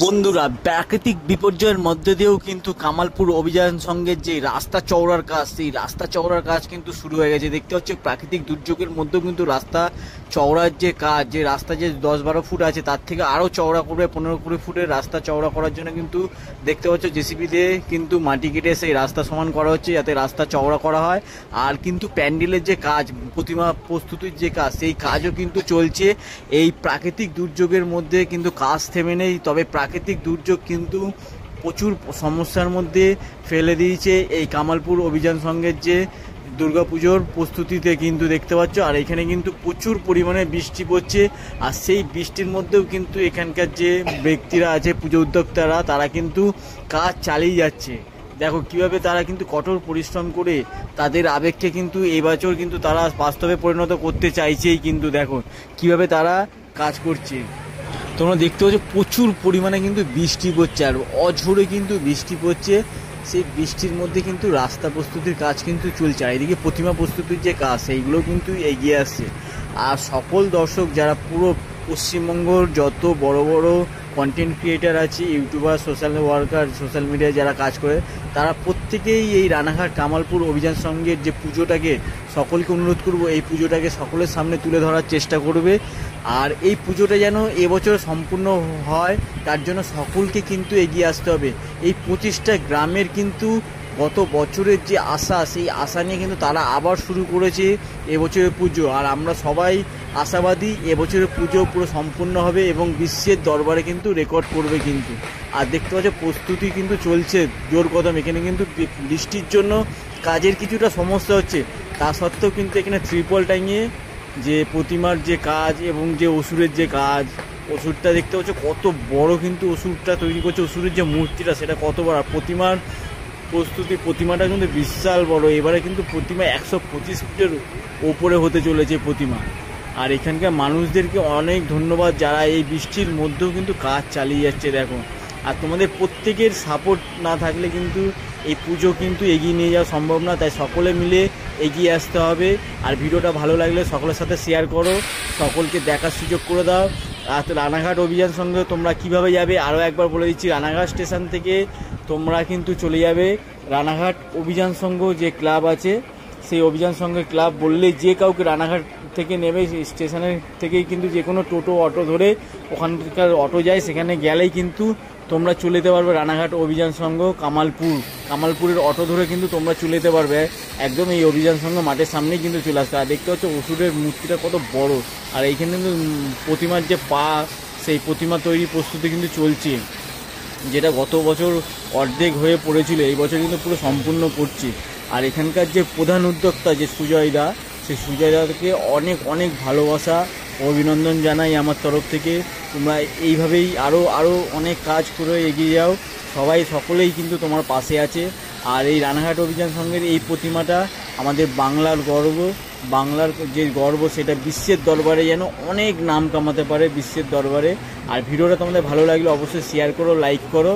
বন্ধুরা, প্রাকৃতিক বিপর্যয়ের মধ্যে দিয়েও কিন্তু কামালপুর অভিযান সংঘের যে রাস্তা চওড়ার কাজ, সেই রাস্তা চওড়ার কাজ কিন্তু শুরু হয়ে গেছে। দেখতে হচ্ছে প্রাকৃতিক দুর্যোগের মধ্যেও কিন্তু রাস্তা চওড়ার যে কাজ, যে রাস্তা যে 10-12 ফুট আছে তার থেকে আরও চওড়া করবে, 15-20 ফুটের রাস্তা চওড়া করার জন্য কিন্তু দেখতে পাচ্ছ জেসিবি দিয়ে কিন্তু মাটি কেটে সেই রাস্তা সমান করা হচ্ছে যাতে রাস্তা চওড়া করা হয়। আর কিন্তু প্যান্ডেলের যে কাজ, প্রতিমা প্রস্তুতির যে কাজ, সেই কাজও কিন্তু চলছে। এই প্রাকৃতিক দুর্যোগের মধ্যে কিন্তু কাজ থেমে নেই, তবে প্রাকৃতিক দুর্যোগ কিন্তু প্রচুর সমস্যার মধ্যে ফেলে দিয়েছে এই কামালপুর অভিযান সংঘের যে দুর্গাপুজোর প্রস্তুতিতে কিন্তু দেখতে পাচ্ছ। আর এখানে কিন্তু প্রচুর পরিমাণে বৃষ্টি পড়ছে, আর সেই বৃষ্টির মধ্যেও কিন্তু এখানকার যে ব্যক্তিরা আছে, পুজো উদ্যোক্তারা, তারা কিন্তু কাজ চালিয়ে যাচ্ছে। দেখো কিভাবে তারা কিন্তু কঠোর পরিশ্রম করে তাদের আবেগকে কিন্তু এবছর কিন্তু তারা বাস্তবে পরিণত করতে চাইছেই। কিন্তু দেখো কিভাবে তারা কাজ করছে। তোমরা দেখতে পাচ্ছ প্রচুর পরিমাণে কিন্তু বৃষ্টি পড়ছে, আর অঝোরে কিন্তু বৃষ্টি পড়ছে। সেই বৃষ্টির মধ্যে কিন্তু রাস্তা প্রস্তুতির কাজ কিন্তু চলছে, আর এদিকে প্রতিমা প্রস্তুতির যে কাজ সেইগুলো কিন্তু এগিয়ে আসছে। আর সকল দর্শক যারা পুরো পশ্চিমবঙ্গর যত বড় বড় কন্টেন্ট ক্রিয়েটার আছে, ইউটিউবার, সোশ্যাল ওয়ার্কার, সোশ্যাল মিডিয়ায় যারা কাজ করে, তারা প্রত্যেকেই এই রানাঘাট কামালপুর অভিযান সংঘের যে পুজোটাকে, সকলকে অনুরোধ করব এই পুজোটাকে সকলের সামনে তুলে ধরার চেষ্টা করবে। আর এই পুজোটা যেন এবছর সম্পূর্ণ হয় তার জন্য সকলকে কিন্তু এগিয়ে আসতে হবে। এই 25টা গ্রামের কিন্তু গত বছরের যে আশা, সেই আশা নিয়ে কিন্তু তারা আবার শুরু করেছে এবছরের পুজো। আর আমরা সবাই আশাবাদী এবছরের পুজো পুরো সম্পূর্ণ হবে এবং বিশ্বের দরবারে কিন্তু রেকর্ড করবে কিন্তু। আর দেখতে পাচ্ছ প্রস্তুতি কিন্তু চলছে জোর কদম। এখানে কিন্তু বৃষ্টির জন্য কাজের কিছুটা সমস্যা হচ্ছে, তা সত্ত্বেও কিন্তু এখানে ত্রিপল টাঙিয়ে যে প্রতিমার যে কাজ এবং যে অসুরের যে কাজ, অসুরটা দেখতে পাচ্ছ কত বড় কিন্তু অসুরটা তৈরি করছে। অসুরের যে মূর্তিটা সেটা কত বড়, আর প্রতিমার প্রস্তুতি, প্রতিমাটা কিন্তু বিশাল বড়। এবারে কিন্তু প্রতিমা 125 ফুটের ওপরে হতে চলেছে প্রতিমা। আর এখানকার মানুষদেরকে অনেক ধন্যবাদ যারা এই বৃষ্টির মধ্যেও কিন্তু কাজ চালিয়ে যাচ্ছে। দেখো, আর তোমাদের প্রত্যেকের সাপোর্ট না থাকলে কিন্তু এই পুজো কিন্তু এগিয়ে নিয়ে যাওয়া সম্ভব না। তাই সকলে মিলে এগিয়ে আসতে হবে। আর ভিডিওটা ভালো লাগলে সকলের সাথে শেয়ার করো, সকলকে দেখার সুযোগ করে দাও। আর রানাঘাট অভিযান সঙ্গে তোমরা কিভাবে যাবে আরও একবার বলে দিচ্ছি। রানাঘাট স্টেশন থেকে তোমরা কিন্তু চলে যাবে রানাঘাট অভিযান সংঘ যে ক্লাব আছে, সেই অভিযান সংঘের ক্লাব বললে যে কাউকে রানাঘাট থেকে নেবে, স্টেশনের থেকেই কিন্তু যে কোনো টোটো অটো ধরে ওখানকার অটো যায়, সেখানে গেলেই কিন্তু তোমরা চলে যেতে পারবে রানাঘাট অভিযান সংঘ কামালপুরের অটো ধরে কিন্তু তোমরা চলে যেতে পারবে একদম এই অভিযান সংঘ মাঠের সামনেই কিন্তু চলে আসবে। আর দেখতে হচ্ছে অসুরের মূর্তিটা কত বড়, আর এইখানে কিন্তু প্রতিমার যে পা, সেই প্রতিমা তৈরি প্রস্তুতি কিন্তু চলছে, যেটা গত বছর অর্ধেক হয়ে পড়েছিল, এই বছর কিন্তু পুরো সম্পূর্ণ করছে। আর এখানকার যে প্রধান উদ্যোক্তা যে সুজয় দা, সেই সুজয় দাকে অনেক অনেক ভালোবাসা, অভিনন্দন জানাই আমার তরফ থেকে। তোমরা এইভাবেই আরও অনেক কাজ করে এগিয়ে যাও, সকলেই কিন্তু তোমার পাশে আছে। আর এই রানাঘাট অভিযান সংঘের এই প্রতিমাটা আমাদের বাংলার গর্ব, বাংলার যে গর্ব সেটা বিশ্বের দরবারে যেন অনেক নাম কামাতে পারে বিশ্বের দরবারে। আর ভিডিওটা তোমাদের ভালো লাগলে অবশ্যই শেয়ার করো, লাইক করো।